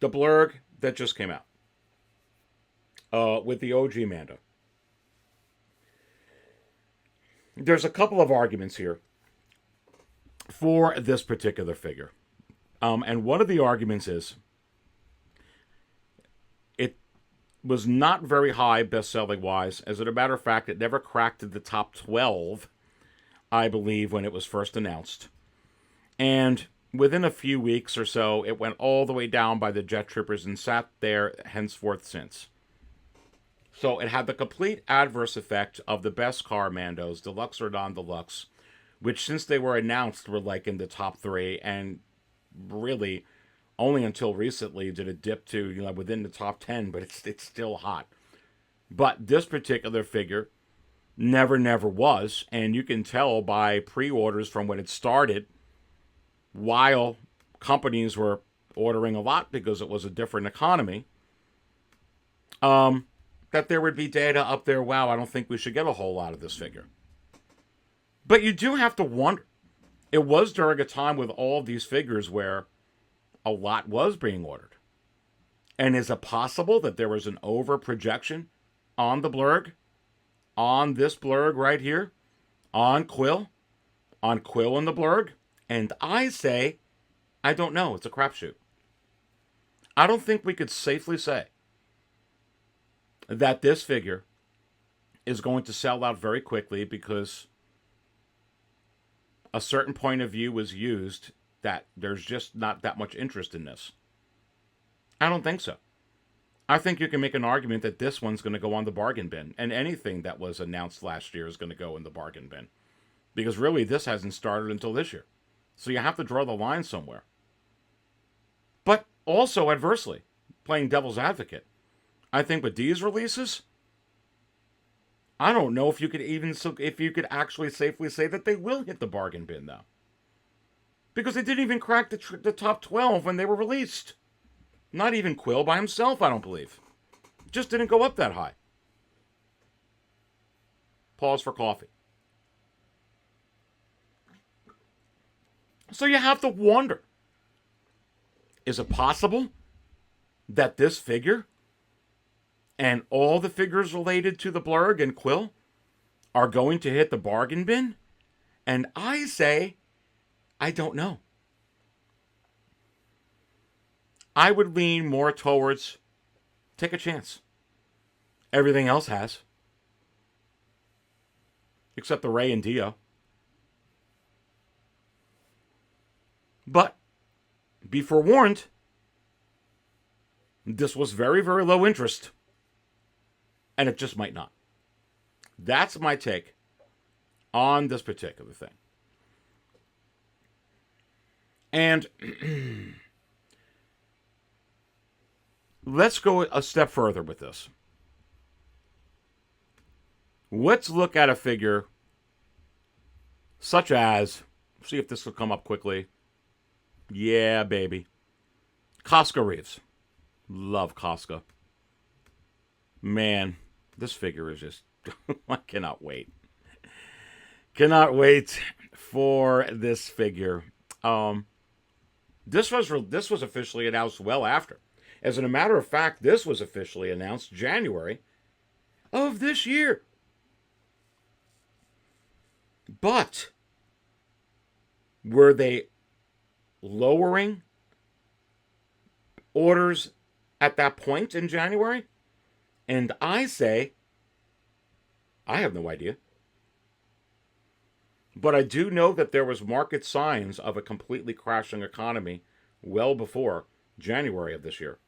the Blurg that just came out with the OG Mando. There's a couple of arguments here for this particular figure. And one of the arguments is it was not very high best-selling wise. As a matter of fact, it never cracked the top 12, I believe, when it was first announced. And within a few weeks or so, it went all the way down by the Jet Troopers and sat there henceforth since. So it had the complete adverse effect of the best car Mandos, deluxe or non-deluxe, which since they were announced were in the top 3, and really only until recently did it dip to within the top 10, but it's still hot. But this particular figure never was, and you can tell by pre-orders from when it started, while companies were ordering a lot because it was a different economy, that there would be data up there, wow, I don't think we should get a whole lot of this figure. But you do have to wonder, it was during a time with all these figures where a lot was being ordered. And is it possible that there was an over-projection on the Blurg? On this Blurg right here? On Quill? On Quill and the Blurg? And I say, I don't know. It's a crapshoot. I don't think we could safely say that this figure is going to sell out very quickly because a certain point of view was used that there's just not that much interest in this. I don't think so. I think you can make an argument that this one's going to go on the bargain bin, and anything that was announced last year is going to go in the bargain bin. Because really, this hasn't started until this year. So you have to draw the line somewhere. But also, adversely, playing devil's advocate, I think with these releases, I don't know if you could actually safely say that they will hit the bargain bin, though. Because they didn't even crack the top 12 when they were released. Not even Quill by himself, I don't believe. Just didn't go up that high. Pause for coffee. So you have to wonder, is it possible that this figure and all the figures related to the Blurg and Quill are going to hit the bargain bin? And I say, I don't know. I would lean more towards take a chance. Everything else has. Except the Rey and Dio. But be forewarned, this was very, very low interest. And it just might not. That's my take on this particular thing. And let's go a step further with this. Let's look at a figure such as, see if this will come up quickly. Yeah, baby. Casca Reeves. Love Casca. Man, this figure is just, I cannot wait. Cannot wait for this figure. This was officially announced well after. As a matter of fact, this was officially announced January of this year. But were they lowering orders at that point in January? And I say, I have no idea. But I do know that there was market signs of a completely crashing economy well before January of this year.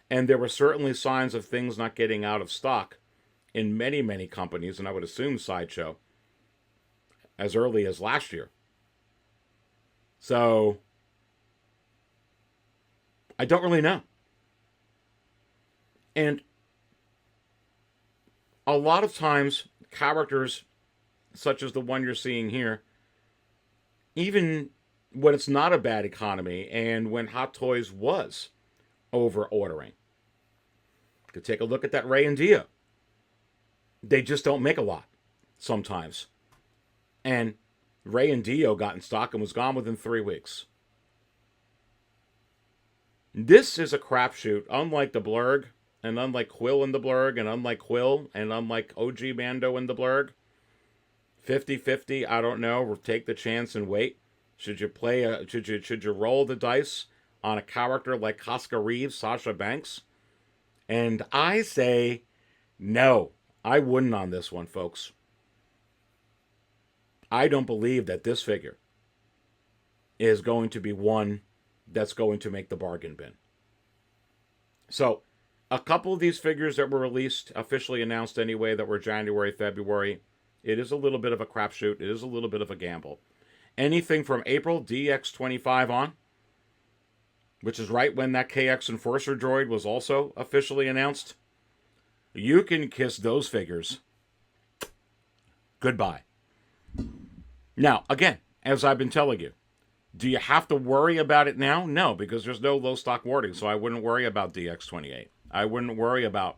And there were certainly signs of things not getting out of stock in many, many companies, and I would assume Sideshow, as early as last year. So, I don't really know. And a lot of times, characters such as the one you're seeing here, even when it's not a bad economy and when Hot Toys was over-ordering. You could take a look at that Rey and Dio. They just don't make a lot sometimes. And Rey and Dio got in stock and was gone within 3 weeks. This is a crapshoot, unlike the Blurg, and unlike Quill and the Blurg, and unlike Quill, and unlike OG Mando and the Blurg. 50-50, I don't know. We'll take the chance and wait. Should you roll the dice on a character like Casca Reeves, Sasha Banks? And I say, no, I wouldn't on this one, folks. I don't believe that this figure is going to be one that's going to make the bargain bin. So, a couple of these figures that were released, officially announced anyway, that were January, February, it is a little bit of a crapshoot. It is a little bit of a gamble. Anything from April, DX25 on, which is right when that KX Enforcer droid was also officially announced, you can kiss those figures goodbye. Now, again, as I've been telling you, do you have to worry about it now? No, because there's no low stock warning, so I wouldn't worry about DX28. I wouldn't worry about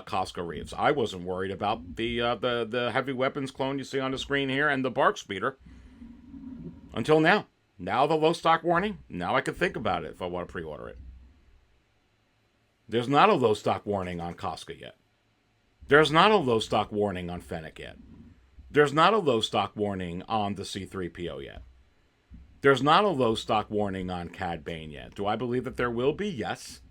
Casca Reeves. I wasn't worried about the heavy weapons clone you see on the screen here and the Barc Speeder until now. Now the low stock warning, now I can think about it if I want to pre-order it. There's not a low stock warning on Casca yet. There's not a low stock warning on Fennec yet. There's not a low stock warning on the C-3PO yet. There's not a low stock warning on Cad Bane yet. Do I believe that there will be? Yes.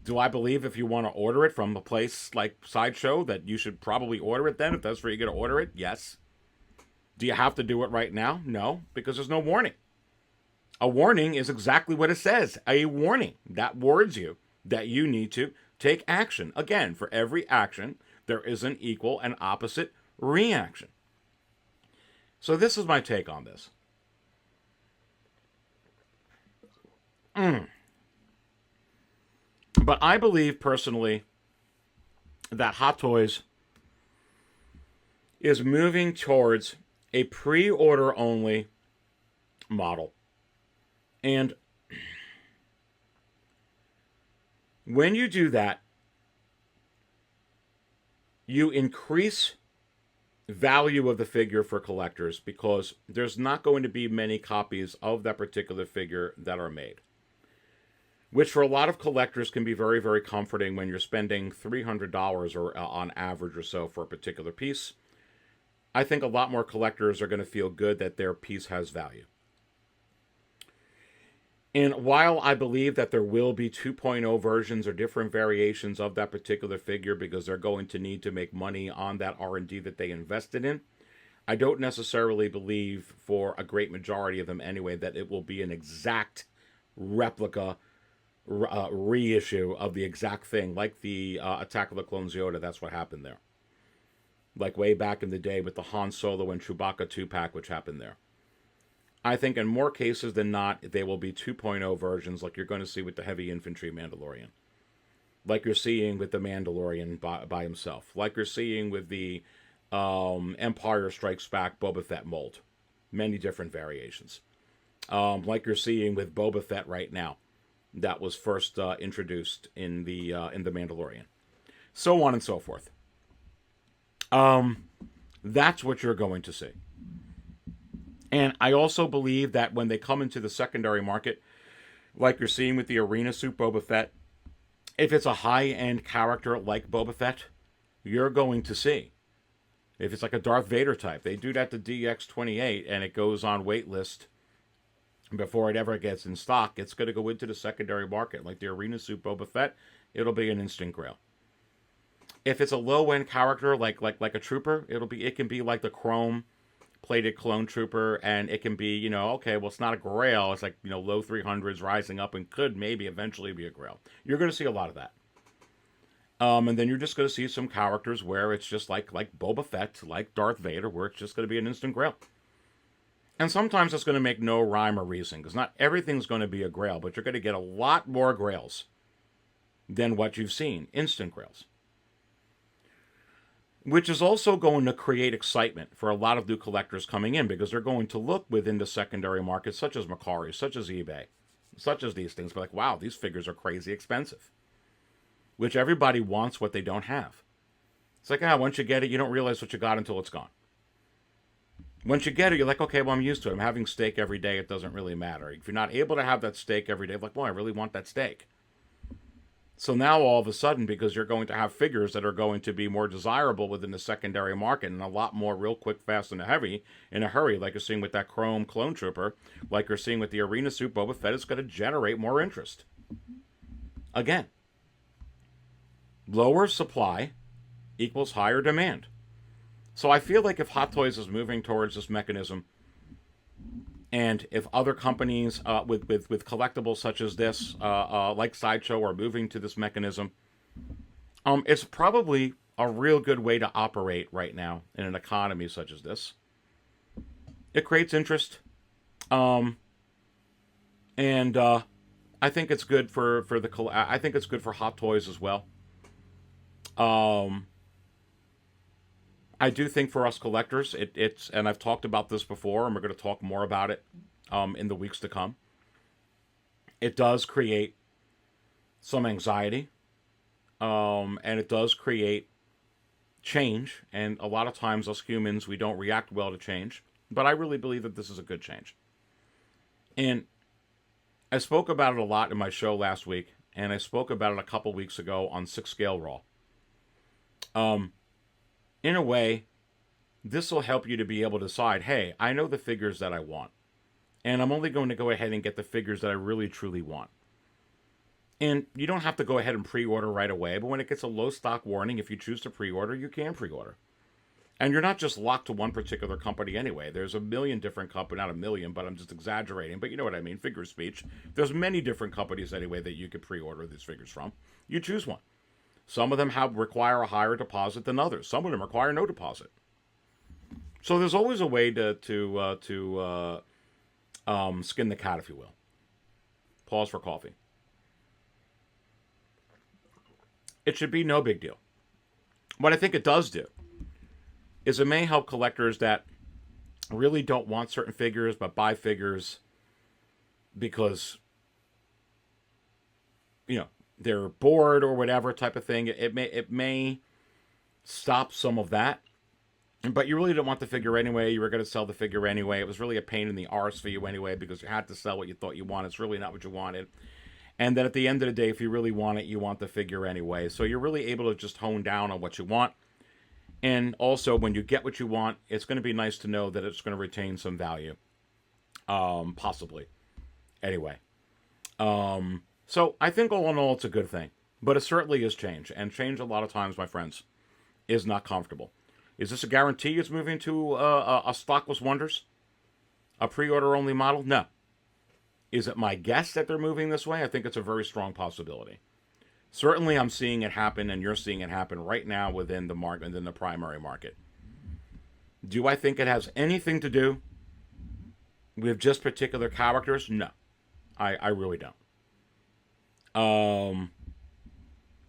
Do I believe if you want to order it from a place like Sideshow that you should probably order it then if that's where you're going to order it? Yes. Do you have to do it right now? No, because there's no warning. A warning is exactly what it says. A warning. That warns you that you need to take action. Again, for every action, there is an equal and opposite reaction. So this is my take on this. But I believe personally that Hot Toys is moving towards a pre-order only model. And when you do that, you increase value of the figure for collectors because there's not going to be many copies of that particular figure that are made. Which for a lot of collectors can be very, very comforting when you're spending $300 or on average or so for a particular piece. I think a lot more collectors are going to feel good that their piece has value. And while I believe that there will be 2.0 versions or different variations of that particular figure because they're going to need to make money on that R&D that they invested in, I don't necessarily believe, for a great majority of them anyway, that it will be an exact replica reissue of the exact thing, like the Attack of the Clones Yoda. That's what happened there. Like way back in the day with the Han Solo and Chewbacca 2-pack, which happened there. I think in more cases than not, they will be 2.0 versions like you're going to see with the Heavy Infantry Mandalorian. Like you're seeing with the Mandalorian by himself. Like you're seeing with the Empire Strikes Back Boba Fett mold. Many different variations. Like you're seeing with Boba Fett right now. That was first introduced in the Mandalorian. So on and so forth. That's what you're going to see. And I also believe that when they come into the secondary market, like you're seeing with the Arena Suit Boba Fett, if it's a high-end character like Boba Fett, you're going to see. If it's like a Darth Vader type, they do that to DX28 and it goes on waitlist before it ever gets in stock. It's going to go into the secondary market. Like the Arena Suit Boba Fett, it'll be an instant grail. If it's a low-end character like a trooper, it can be like the chrome plated clone trooper, and it can be, okay, well, it's not a grail. It's like, low 300s rising up and could maybe eventually be a grail. You're going to see a lot of that. And then you're just going to see some characters where it's just like Boba Fett, like Darth Vader, where it's just going to be an instant grail. And sometimes it's going to make no rhyme or reason, because not everything's going to be a grail, but you're going to get a lot more grails than what you've seen, instant grails. Which is also going to create excitement for a lot of new collectors coming in, because they're going to look within the secondary market, such as Mercari, such as eBay, such as these things, be like, wow, these figures are crazy expensive. Which everybody wants what they don't have. It's like, once you get it, you don't realize what you got until it's gone. Once you get it, you're like, okay, well, I'm used to it. I'm having steak every day. It doesn't really matter. If you're not able to have that steak every day, like, well, I really want that steak. So now all of a sudden, because you're going to have figures that are going to be more desirable within the secondary market and a lot more real quick, fast, and in a hurry, like you're seeing with that Chrome Clone Trooper, like you're seeing with the Arena Suit Boba Fett, it's going to generate more interest. Again, lower supply equals higher demand. So I feel like if Hot Toys is moving towards this mechanism, and if other companies with collectibles such as this, like Sideshow, are moving to this mechanism, it's probably a real good way to operate right now in an economy such as this. It creates interest, and I think it's good for I think it's good for Hot Toys as well. I do think for us collectors, it's, and I've talked about this before, and we're going to talk more about it in the weeks to come. It does create some anxiety, and it does create change, and a lot of times us humans, we don't react well to change, but I really believe that this is a good change. And I spoke about it a lot in my show last week, and I spoke about it a couple weeks ago on 6 Scale Raw. In a way, this will help you to be able to decide, hey, I know the figures that I want, and I'm only going to go ahead and get the figures that I really, truly want. And you don't have to go ahead and pre-order right away, but when it gets a low stock warning, if you choose to pre-order, you can pre-order. And you're not just locked to one particular company anyway. There's a million different companies, not a million, but I'm just exaggerating, but you know what I mean, figure of speech. There's many different companies anyway that you could pre-order these figures from. You choose one. Some of them require a higher deposit than others. Some of them require no deposit. So there's always a way to skin the cat, if you will. Pause for coffee. It should be no big deal. What I think it does do is it may help collectors that really don't want certain figures but buy figures because, you know, they're bored or whatever type of thing. It may stop some of that. But you really don't want the figure anyway. You were going to sell the figure anyway. It was really a pain in the arse for you anyway because you had to sell what you thought you wanted. It's really not what you wanted. And then at the end of the day, if you really want it, you want the figure anyway. So you're really able to just hone down on what you want. And also, when you get what you want, it's going to be nice to know that it's going to retain some value. Possibly. Anyway. So I think all in all, it's a good thing. But it certainly is change. And change, a lot of times, my friends, is not comfortable. Is this a guarantee it's moving to a Stockless Wonders? A pre-order only model? No. Is it my guess that they're moving this way? I think it's a very strong possibility. Certainly I'm seeing it happen, and you're seeing it happen right now within the market, within the primary market. Do I think it has anything to do with just particular characters? No. I really don't.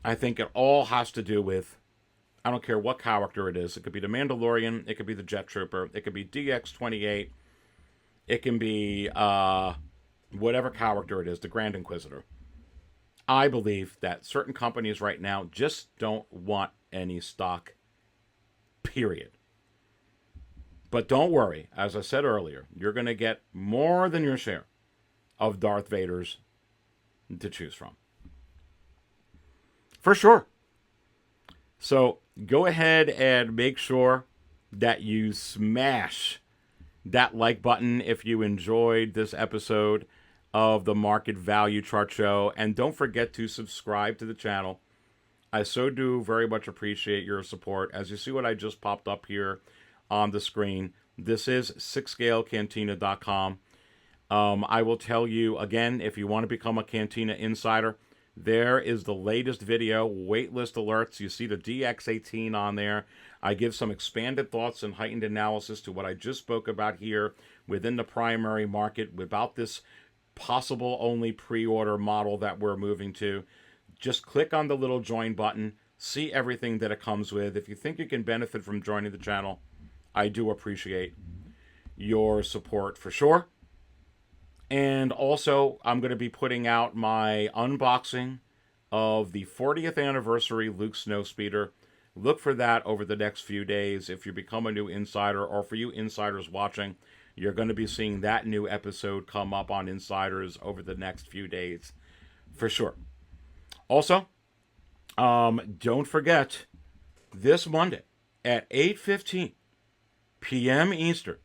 I think it all has to do with, I don't care what character it is. It could be the Mandalorian. It could be the Jet Trooper. It could be DX-28. It can be whatever character it is, the Grand Inquisitor. I believe that certain companies right now just don't want any stock, period. But don't worry. As I said earlier, you're going to get more than your share of Darth Vaders to choose from. For sure. So go ahead and make sure that you smash that like button if you enjoyed this episode of the Market Value Chart Show. And don't forget to subscribe to the channel. I so do very much appreciate your support. As you see what I just popped up here on the screen, this is 6scalecantina.com. I will tell you again, if you want to become a Cantina Insider, there is the latest video, waitlist alerts. You see the DX18 on there. I give some expanded thoughts and heightened analysis to what I just spoke about here within the primary market about this possible only pre-order model that we're moving to. Just click on the little join button, see everything that it comes with. If you think you can benefit from joining the channel, I do appreciate your support for sure. And also, I'm going to be putting out my unboxing of the 40th anniversary Luke Snowspeeder. Look for that over the next few days. If you become a new insider, or for you insiders watching, you're going to be seeing that new episode come up on Insiders over the next few days, for sure. Also, don't forget, this Monday at 8:15 p.m. Eastern,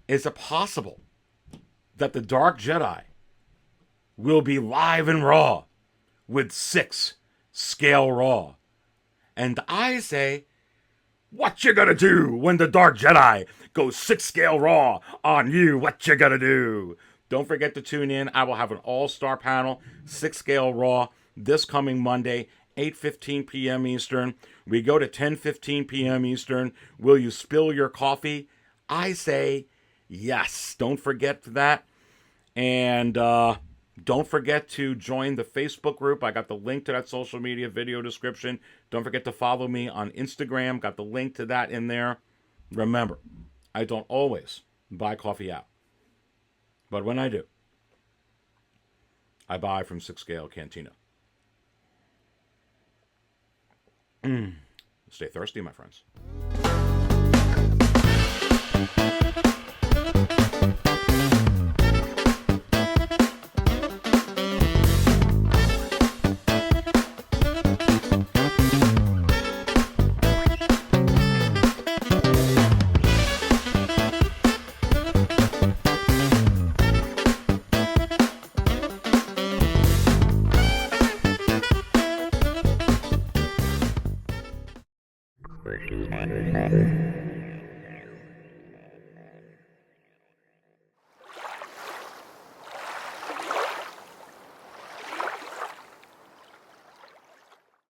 is it possible that the Dark Jedi will be live and raw with 6 scale raw? And I say, what you gonna do when the Dark Jedi goes 6 scale raw on you? What you gonna do? Don't forget to tune in. I will have an all-star panel, 6 scale raw, this coming Monday, 8:15 p.m. Eastern. We go to 10:15 p.m. Eastern. Will you spill your coffee? I say yes. Don't forget that. And don't forget to join the Facebook group. I got the link to that social media video description. Don't forget to follow me on Instagram. Got the link to that in there. Remember, I don't always buy coffee out. But when I do, I buy from 6 Scale Cantina. Stay thirsty, my friends. Thank you.